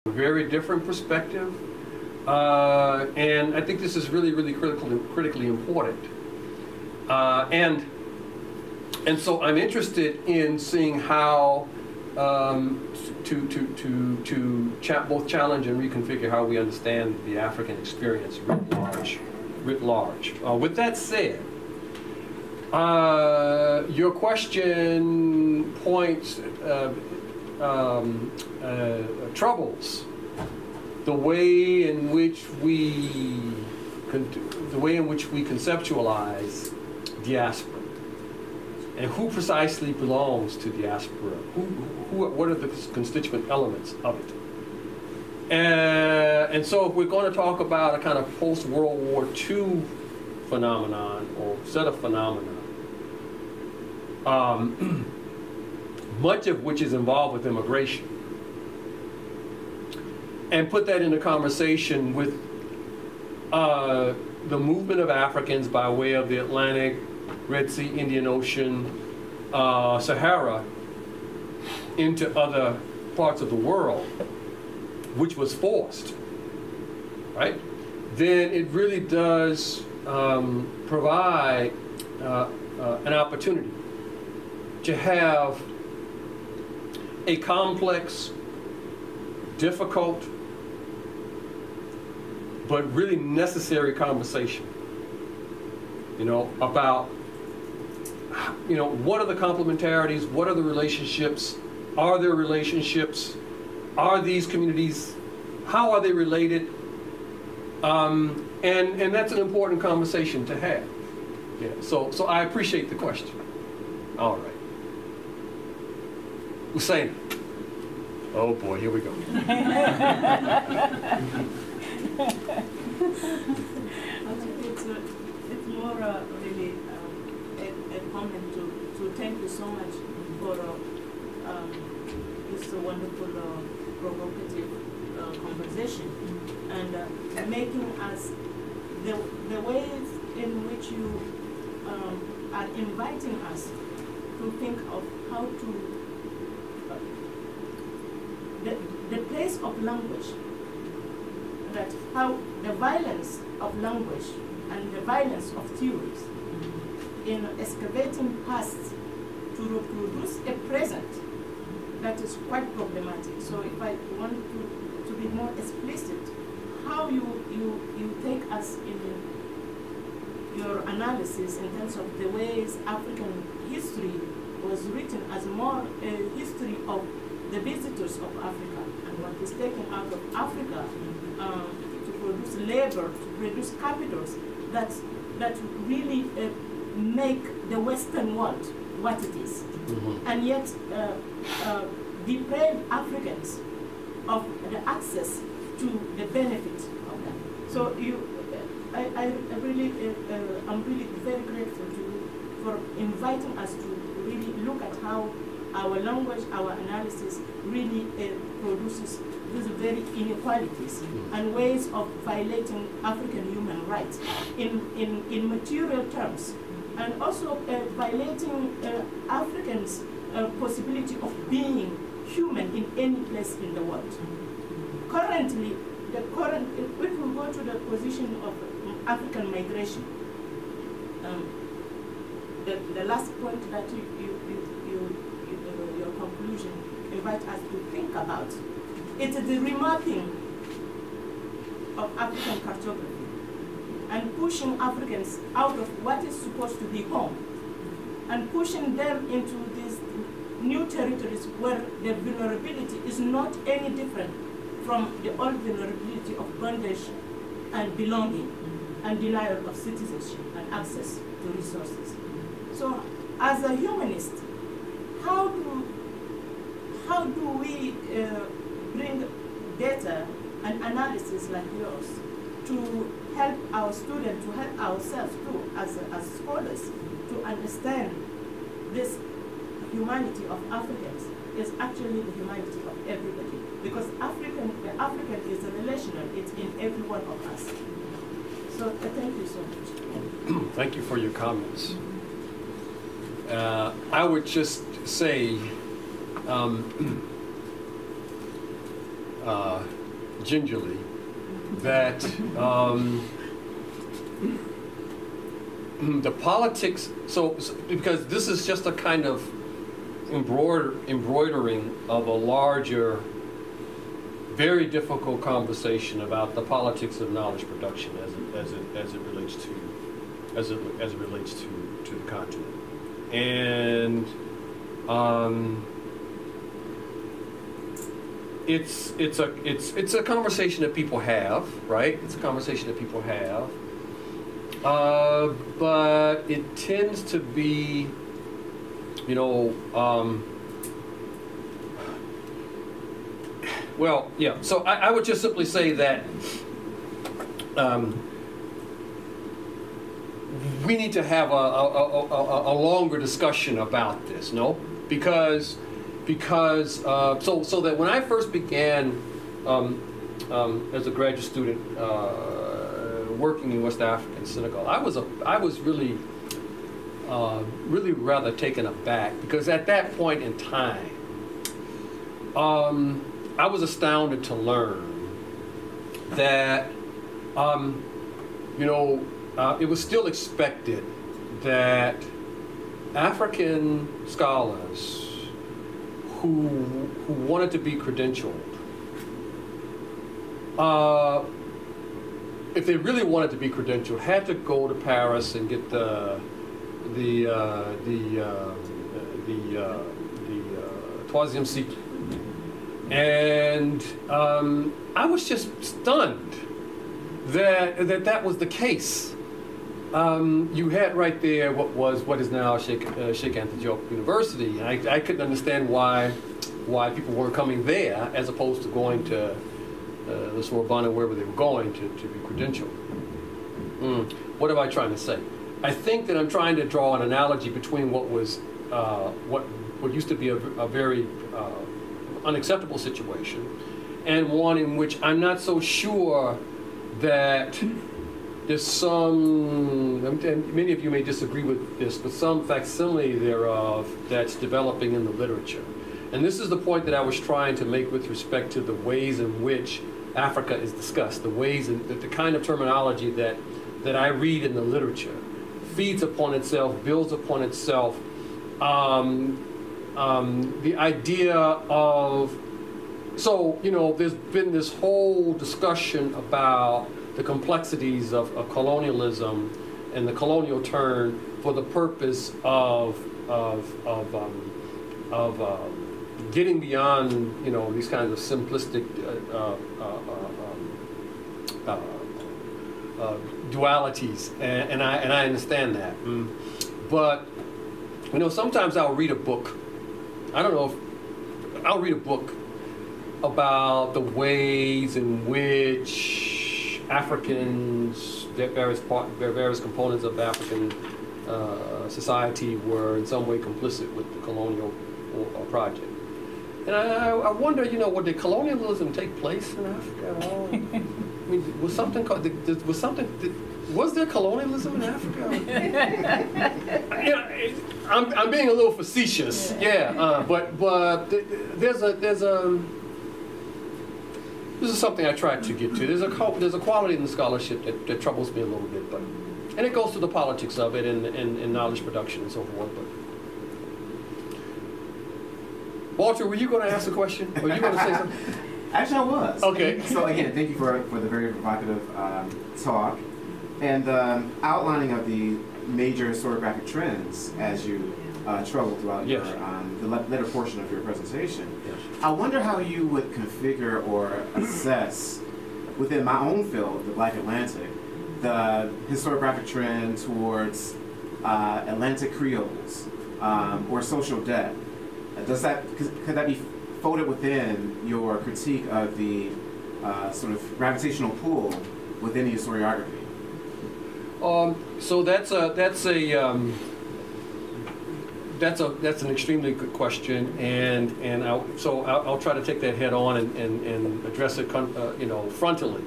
very different perspective, and I think this is really, really critically important. And so I'm interested in seeing how both challenge and reconfigure how we understand the African experience writ large. With that said, your question points troubles the way in which we conceptualize diaspora and who precisely belongs to diaspora. What are the constituent elements of it? And so if we're going to talk about a kind of post-World War II phenomenon or set of phenomena, much of which is involved with immigration, and put that into conversation with the movement of Africans by way of the Atlantic, Red Sea, Indian Ocean, Sahara, into other parts of the world, which was forced, right? Then it really does provide an opportunity to have a complex, difficult, but really necessary conversation, about, what are the complementarities, what are the relationships, are there relationships, are these communities, how are they related? And that's an important conversation to have. Yeah, so I appreciate the question. All right. Hussein. Oh boy, here we go. I think it's more really a comment to thank you so much for this wonderful, provocative conversation, and making us the ways in which you are inviting us to think of how to the place of language, that how the violence of language and the violence of theories in excavating past to reproduce a present that is quite problematic. So if I want to be more explicit, how you take us in your analysis in terms of the ways African history was written as more a history of the visitors of Africa and what is taken out of Africa to produce labor, to produce capitals that really make the Western world what it is, and yet deprive Africans of the access to the benefit of that. So I'm really very grateful to you for inviting us to really look at how our language, our analysis really produces these very inequalities and ways of violating African human rights in material terms, and also violating Africans' possibility of being human in any place in the world. Currently, if we go to the position of African migration, the last point that your conclusion invite us to think about, it is the remapping of African cartography and pushing Africans out of what is supposed to be home and pushing them into these new territories where the vulnerability is not any different from the old vulnerability of bondage and belonging and denial of citizenship and access to resources. So as a humanist, how do we bring data and analysis like yours to help our students, to help ourselves too, as scholars, to understand this humanity of Africans is actually the humanity of everybody, because the African is relational, it's in every one of us. So thank you so much. Thank you for your comments. I would just say, gingerly that the politics, because this is just a kind of embroidering of a larger, very difficult conversation about the politics of knowledge production as it relates to the continent. And it's a conversation that people have, right? It's a conversation that people have, but it tends to be, you know, well, yeah. So I would just simply say that we need to have a longer discussion about this, no? Because so that when I first began as a graduate student working in West Africa and Senegal, I was really rather taken aback, because at that point in time, I was astounded to learn that it was still expected that African scholars who wanted to be credentialed, if they really wanted to be credentialed, had to go to Paris and get the troisième cycle. And I was just stunned that was the case. You had right there what is now Sheikh Anta Diop University. I couldn't understand why people weren't coming there as opposed to going to the Sorbonne or wherever they were going to be credentialed. What am I trying to say? I think that I'm trying to draw an analogy between what was what used to be a very unacceptable situation, and one in which I'm not so sure that there's some, and many of you may disagree with this, but some facsimile thereof that's developing in the literature. And this is the point that I was trying to make with respect to the ways in which Africa is discussed, the ways in the kind of terminology that I read in the literature feeds upon itself, builds upon itself. The idea of, so, there's been this whole discussion about the complexities of colonialism and the colonial turn for the purpose of getting beyond, these kinds of simplistic dualities, and I understand that. But sometimes I'll read a book. I don't know if I'll read a book about the ways in which Africans, various components of African society were in some way complicit with the colonial project. And I wonder, would the colonialism take place in Africa at all? I mean, was there colonialism in Africa? I'm being a little facetious, but this is something I tried to get to. There's a quality in the scholarship that troubles me a little bit, and it goes to the politics of it and knowledge production and so forth. But Walter, were you going to ask a question? Were you going to say something? Actually, I was. Okay. So again, thank you for the very provocative talk and outlining of the major historiographic trends as you travel throughout Yes. the latter portion of your presentation. Yes. I wonder how you would configure or assess within my own field, the Black Atlantic, the historiographic trend towards Atlantic Creoles or social debt. Could that be folded within your critique of the sort of gravitational pull within the historiography? So that's an extremely good question, and I'll try to take that head on and address it frontally.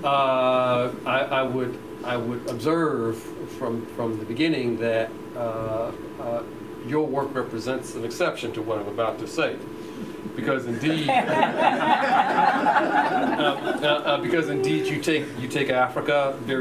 I would observe from the beginning that your work represents an exception to what I'm about to say. because indeed, because indeed you take Africa very